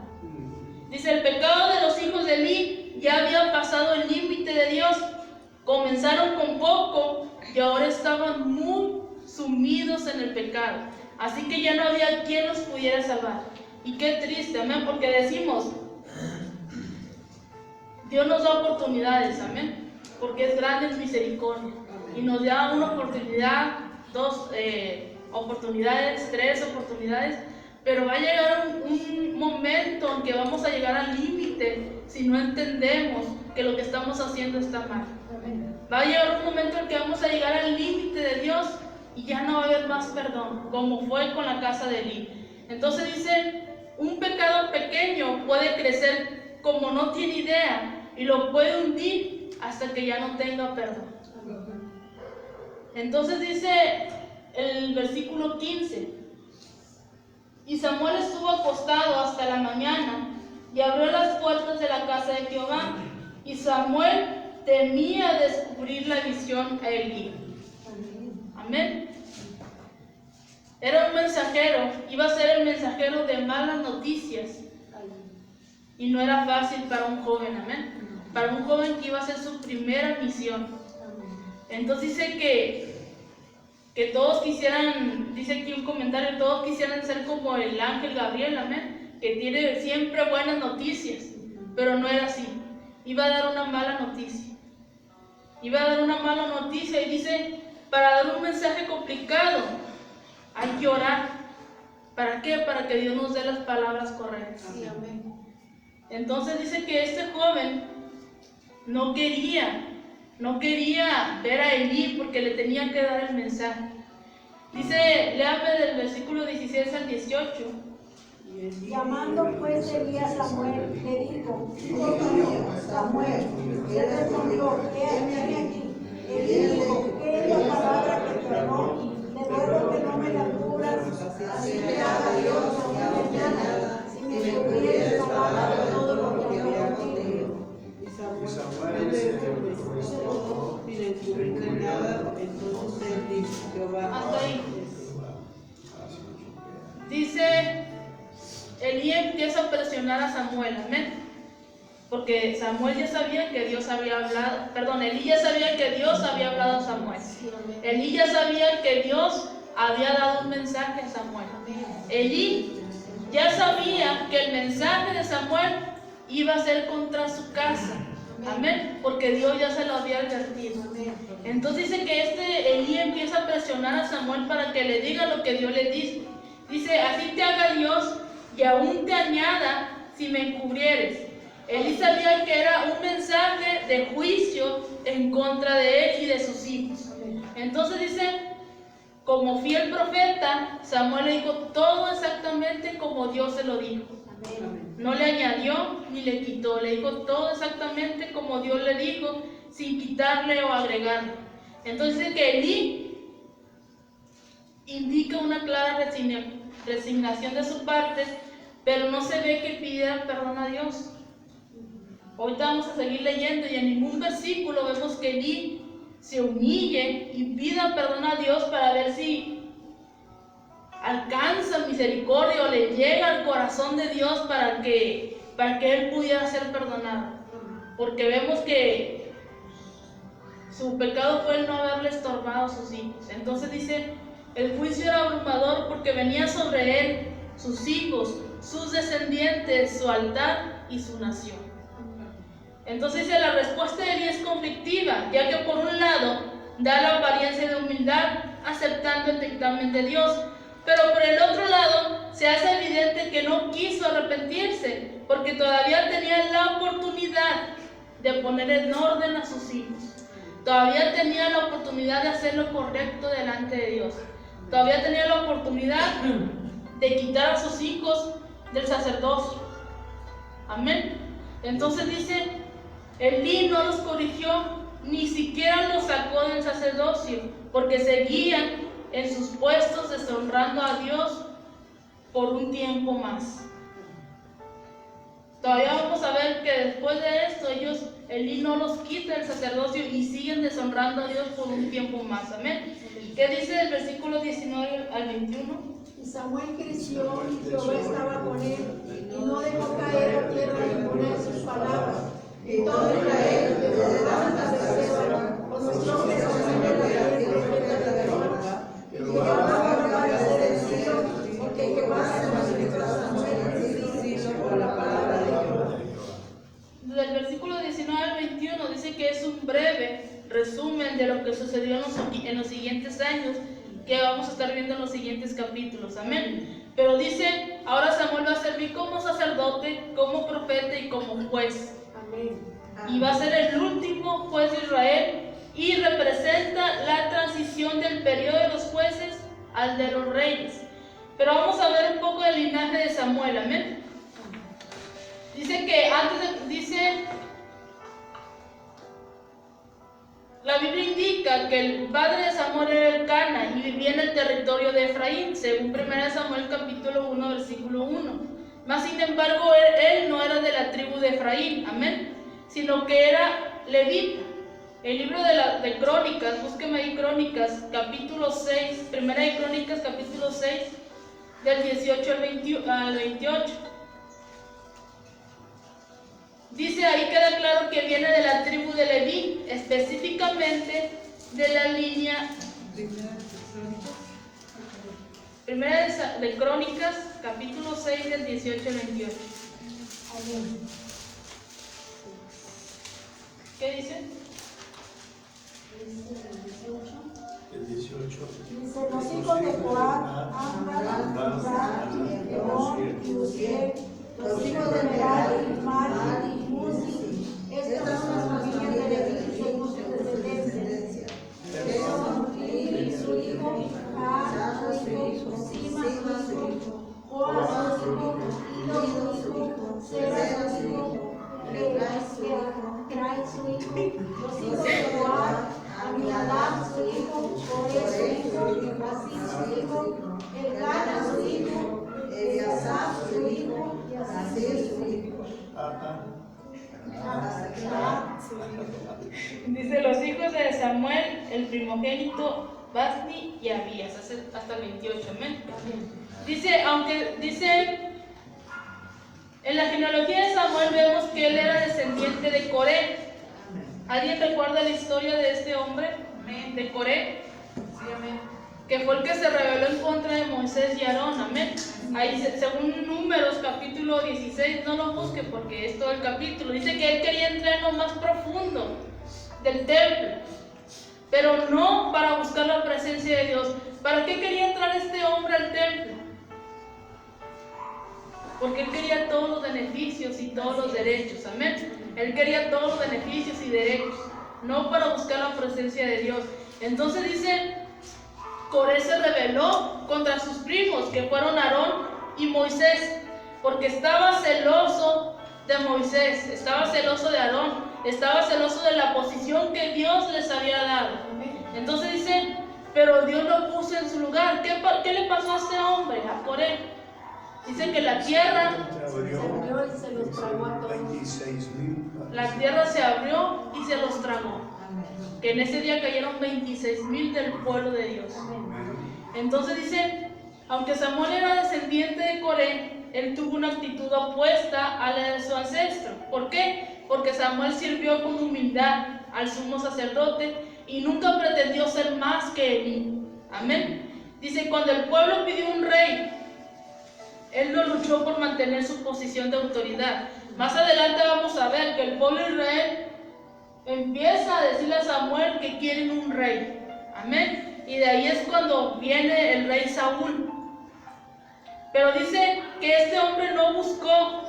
Dice, el pecado de los hijos de Elí ya había pasado el límite de Dios. Comenzaron con poco y ahora estaban muy sumidos en el pecado. Así que ya no había quien los pudiera salvar. Y qué triste, amén, porque decimos, Dios nos da oportunidades, amén, porque es grande en misericordia. Y nos da una oportunidad, 2 oportunidades, 3 oportunidades, pero va a llegar un momento en que vamos a llegar al límite si no entendemos que lo que estamos haciendo está mal. Va a llegar un momento en que vamos a llegar al límite de Dios y ya no va a haber más perdón, como fue con la casa de Elí. Entonces dice, un pecado pequeño puede crecer como no tiene idea y lo puede hundir hasta que ya no tenga perdón. Entonces dice el versículo 15, y Samuel estuvo acostado hasta la mañana y abrió las puertas de la casa de Jehová, y Samuel temía descubrir la visión a Elí. Amén. Era un mensajero, iba a ser el mensajero de malas noticias, y no era fácil para un joven, amén, para un joven que iba a ser su primera misión. Entonces dice que todos quisieran, dice aquí un comentario, todos quisieran ser como el ángel Gabriel, amén, que tiene siempre buenas noticias, pero no era así. Iba a dar una mala noticia. Iba a dar una mala noticia y dice, para dar un mensaje complicado hay que orar. ¿Para qué? Para que Dios nos dé las palabras correctas. Sí, amén. Entonces dice que este joven no quería ver a Elí porque le tenía que dar el mensaje. Dice, léame del versículo 16 al 18. Llamando pues Elí a Samuel, le dijo, hijo mío, Samuel. Él respondió, ¿qué aquí? Elí dijo, ¿qué es la palabra que te habló? Le ruego que no me la cubras, así me haga Dios mañana, si me cumplieres palabra de todo lo que habló contigo. Y Samuel le contestó sin encubrirle nada, entonces él dijo, Jehová. Hasta ahí. Dice, Elí empieza a presionar a Samuel, amén. Porque Samuel ya sabía que Dios había hablado, Elí ya sabía que Dios había hablado a Samuel. Elí ya sabía que Dios había dado un mensaje a Samuel. Elí ya sabía que el mensaje de Samuel iba a ser contra su casa. Amén, porque Dios ya se lo había advertido. Entonces dice que Elí empieza a presionar a Samuel para que le diga lo que Dios le dice. Dice, así te haga Dios y aún te añada si me encubrieres. Elí sabía que era un mensaje de juicio en contra de él y de sus hijos. Entonces dice, como fiel profeta, Samuel le dijo todo exactamente como Dios se lo dijo. No le añadió ni le quitó, le dijo todo exactamente como Dios le dijo, sin quitarle o agregarle. Entonces dice que Elí indica una clara resignación de su parte, pero no se ve que pidiera perdón a Dios. Ahorita vamos a seguir leyendo y en ningún versículo vemos que Elí se humille y pida perdón a Dios para ver si alcanza misericordia o le llega al corazón de Dios para que él pudiera ser perdonado. Porque vemos que su pecado fue el no haberle estorbado a sus hijos. Entonces dice, el juicio era abrumador porque venía sobre él, sus hijos, sus descendientes, su altar y su nación. Entonces dice, la respuesta de Elí es conflictiva, ya que por un lado da la apariencia de humildad, aceptando el dictamen de Dios, pero por el otro lado se hace evidente que no quiso arrepentirse, porque todavía tenía la oportunidad de poner en orden a sus hijos. Todavía tenía la oportunidad de hacer lo correcto delante de Dios. Todavía tenía la oportunidad de quitar a sus hijos del sacerdocio. Amén. Entonces dice, Elí no los corrigió, ni siquiera los sacó del sacerdocio, porque seguían en sus puestos deshonrando a Dios por un tiempo más. Todavía vamos a ver que después de esto Elí no los quita del sacerdocio y siguen deshonrando a Dios por un tiempo más. Amén. ¿Qué dice el versículo 19 al 21? Y Samuel creció y Jehová estaba con él y no dejó caer a tierra ninguna de sus palabras. Y todo Israel, desde Dan hasta Berseba, conoció que Samuel era el profeta de Jehová. Y Jehová volvió a hacer el cielo, porque Jehová se manifestó a Samuel en el cielo por la palabra de Jehová. Del versículo 19 al 21 dice que es un breve resumen de lo que sucedió en los siguientes años, que vamos a estar viendo en los siguientes capítulos. Amén. Pero dice, ahora Samuel va a servir como sacerdote, como profeta y como juez. Amén. Y va a ser el último juez de Israel y representa la transición del periodo de los jueces al de los reyes. Pero vamos a ver un poco del linaje de Samuel. Amén. Dice que la Biblia indica que el padre de Samuel era Elcana y vivía en el territorio de Efraín, según 1 Samuel capítulo 1, versículo 1. Mas sin embargo, él no era de la tribu de Efraín, amén, sino que era levita. El libro de Crónicas, búsqueme ahí Crónicas, capítulo 6, primera de Crónicas, capítulo 6, del 18 al 28. Dice, ahí queda claro que viene de la tribu de Leví, específicamente de la línea Primera de Crónicas, capítulo 6, del 18 al 28. ¿Qué dice? El 18. Dice, los hijos de Coat, Amram, Zar, Hebrón y Uziel, los hijos de Merari, Mali y Musi. Estas son las familias de Leví según su descendencia. Son Lili, su hijo, Ar, su hijo, Sima, su hijo, Joa, su hijo, Ido, su hijo, Sera, su hijo, Krai, su hijo, los hijos de Joab, Aminadab, su hijo, Coré, su hijo, Basí, su hijo, Elcana, su hijo, Eliasaf, su hijo, y Asir, su hijo. Dice, los hijos de Samuel, el primogénito, Basni y Abías, hasta el 28, amén. Dice, En la genealogía de Samuel vemos que él era descendiente de Coré. ¿Alguien recuerda la historia de este hombre? De Coré. Que fue el que se rebeló en contra de Moisés y Aarón. Amén. Ahí, según Números capítulo 16, no lo busque porque es todo el capítulo. Dice que él quería entrar en lo más profundo del templo, pero no para buscar la presencia de Dios. ¿Para qué quería entrar este hombre al templo? Porque él quería todos los beneficios y todos los derechos. Amén. Él quería todos los beneficios y derechos, no para buscar la presencia de Dios. Entonces dice, Coré se rebeló contra sus primos, que fueron Aarón y Moisés, porque estaba celoso de Moisés, estaba celoso de Aarón, estaba celoso de la posición que Dios les había dado. Entonces dice, pero Dios lo puso en su lugar. ¿Qué le pasó a este hombre, a Coré? Dice que la tierra Se abrió y se los tragó a todos. 26,000. La tierra se abrió y se los tragó. Que en ese día cayeron 26,000 del pueblo de Dios. Entonces dice, aunque Samuel era descendiente de Coré, él tuvo una actitud opuesta a la de su ancestro. ¿Por qué? Porque Samuel sirvió con humildad al sumo sacerdote y nunca pretendió ser más que Elí. Amén. Dice, cuando el pueblo pidió un rey, él no luchó por mantener su posición de autoridad. Más adelante vamos a ver que el pueblo de Israel empieza a decirle a Samuel que quieren un rey. Amén. Y de ahí es cuando viene el rey Saúl. Pero dice que este hombre no buscó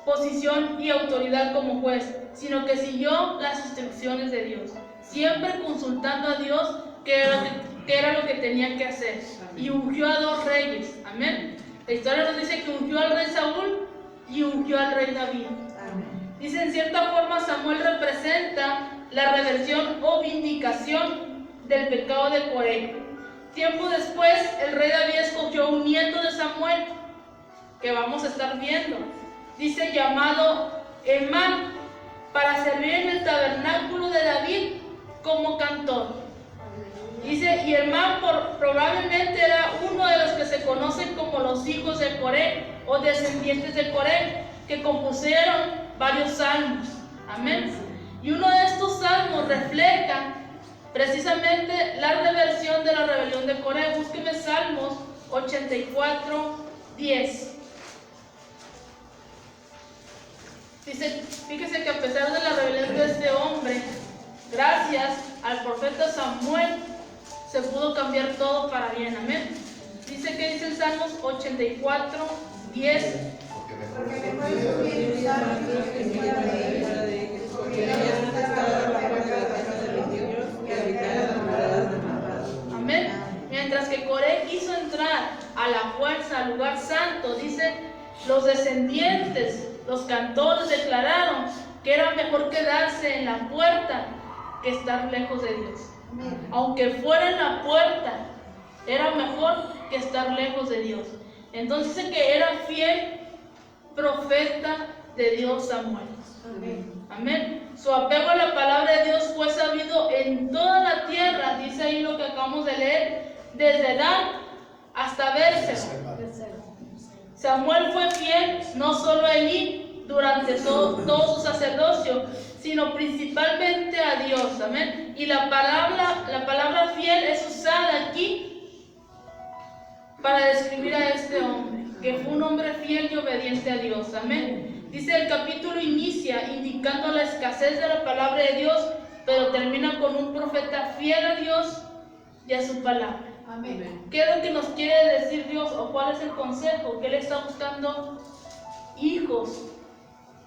posición y autoridad como juez, sino que siguió las instrucciones de Dios, siempre consultando a Dios qué era lo que tenía que hacer. Y ungió a 2 reyes. Amén. La historia nos dice que ungió al rey Saúl y ungió al rey David. Dice, en cierta forma Samuel representa la reversión o vindicación del pecado de Coré. Tiempo después, el rey David escogió un nieto de Samuel, que vamos a estar viendo. Dice, llamado Emán, para servir en el tabernáculo de David como cantor. Dice, y Emán probablemente era uno de los que se conocen como los hijos de Coré o descendientes de Coré, que compusieron varios salmos. Amén. Y uno de estos salmos refleja precisamente la reversión de la rebelión de Coré. Búsqueme Salmos 84:10. Dice, fíjese que a pesar de la rebelión de este hombre, gracias al profeta Samuel, se pudo cambiar todo para bien. Amén. Dice que dice el Salmos 84:10. Porque mejor es subir y usar a Dios que sea de ellos, porque ya está escalada la puerta de la casa de los dioses que habitar en las moradas del malvado. Amén. Mientras que Coré quiso entrar a la fuerza, al lugar santo, dice, los descendientes, los cantores declararon que era mejor quedarse en la puerta que estar lejos de Dios. Aunque fuera en la puerta, era mejor que estar lejos de Dios. Entonces dice que era fiel profeta de Dios Samuel. Amén. Su apego a la palabra de Dios fue sabido en toda la tierra. Dice ahí lo que acabamos de leer, desde Dan hasta Bérseba. Samuel fue fiel no solo a Elí durante todo su sacerdocio, sino principalmente a Dios. Amén. Y la palabra fiel es usada aquí para describir a este hombre, que fue un hombre fiel y obediente a Dios. Amén. Dice, el capítulo inicia indicando la escasez de la palabra de Dios, pero termina con un profeta fiel a Dios y a su palabra. Amén. ¿Qué es lo que nos quiere decir Dios o cuál es el consejo? Que Él está buscando hijos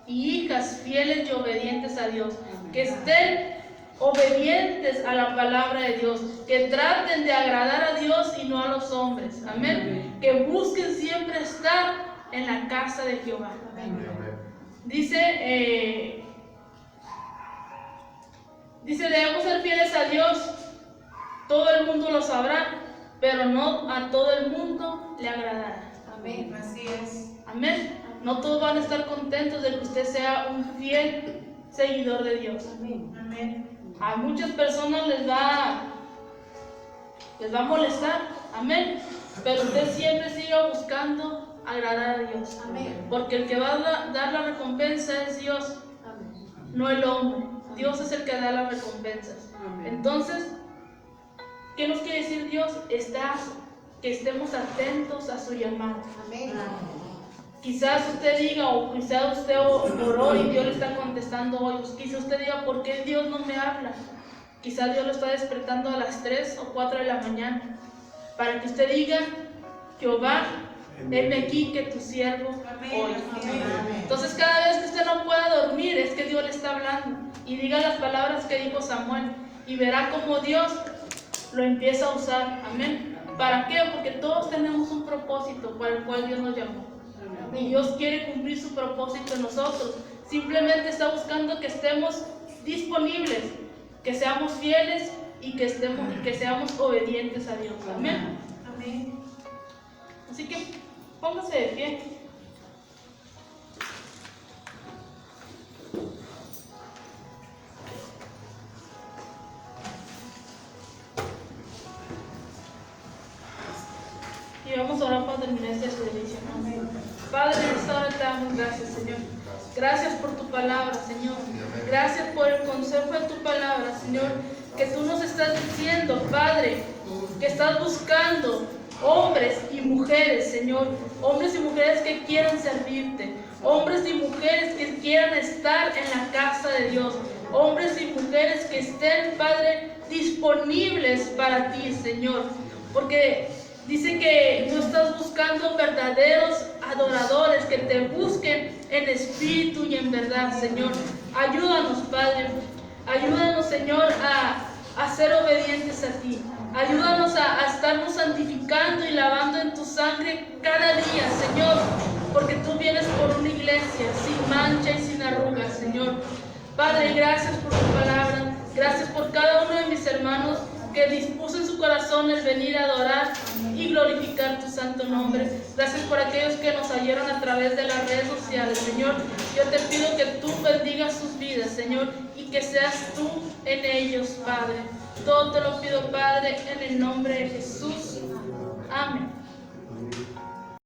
y hijas fieles y obedientes a Dios, que estén obedientes a la palabra de Dios, que traten de agradar a Dios y no a los hombres. Amén. Que busquen siempre estar en la casa de Jehová. Dice, debemos ser fieles a Dios. Todo el mundo lo sabrá, pero no a todo el mundo le agradará. Amén. Así es. Amén. No todos van a estar contentos de que usted sea un fiel seguidor de Dios. Amén. Amén. A muchas personas les va a molestar. Amén. Pero usted siempre siga buscando agradar a Dios. Amén. Porque el que va a dar la recompensa es Dios, no el hombre. Dios es el que da las recompensas. Entonces, ¿qué nos quiere decir Dios? Que estemos atentos a su llamado. Amén. Quizás usted diga, o quizás usted oró y Dios le está contestando hoy. Quizás usted diga, ¿por qué Dios no me habla? Quizás Dios lo está despertando a las 3 o 4 de la mañana. Para que usted diga, Jehová, heme aquí que tu siervo hoy. Entonces cada vez que usted no pueda dormir, es que Dios le está hablando. Y diga las palabras que dijo Samuel. Y verá cómo Dios lo empieza a usar. Amén. ¿Para qué? Porque todos tenemos un propósito para el cual Dios nos llamó. Y Dios quiere cumplir su propósito en nosotros. Simplemente está buscando que estemos disponibles, que seamos fieles y que seamos obedientes a Dios. Amén. Amén. Así que póngase de pie. Y vamos a orar para terminar este servicio. Amén. Padre, en esta hora te damos gracias, Señor. Gracias por tu palabra, Señor. Gracias por el consejo de tu palabra, Señor. Que tú nos estás diciendo, Padre, que estás buscando hombres y mujeres, Señor. Hombres y mujeres que quieran servirte. Hombres y mujeres que quieran estar en la casa de Dios. Hombres y mujeres que estén, Padre, disponibles para ti, Señor. Porque dice que tú estás buscando verdaderos adoradores que te busquen en espíritu y en verdad, Señor. Ayúdanos, Padre. Ayúdanos, Señor, a ser obedientes a ti. Ayúdanos a estarnos santificando y lavando en tu sangre cada día, Señor. Porque tú vienes por una iglesia sin mancha y sin arrugas, Señor. Padre, gracias por tu palabra. Gracias por cada uno de mis hermanos que dispuso en su corazón el venir a adorar y glorificar tu santo nombre. Gracias por aquellos que nos oyeron a través de las redes sociales, Señor. Yo te pido que tú bendigas sus vidas, Señor, y que seas tú en ellos, Padre. Todo te lo pido, Padre, en el nombre de Jesús. Amén.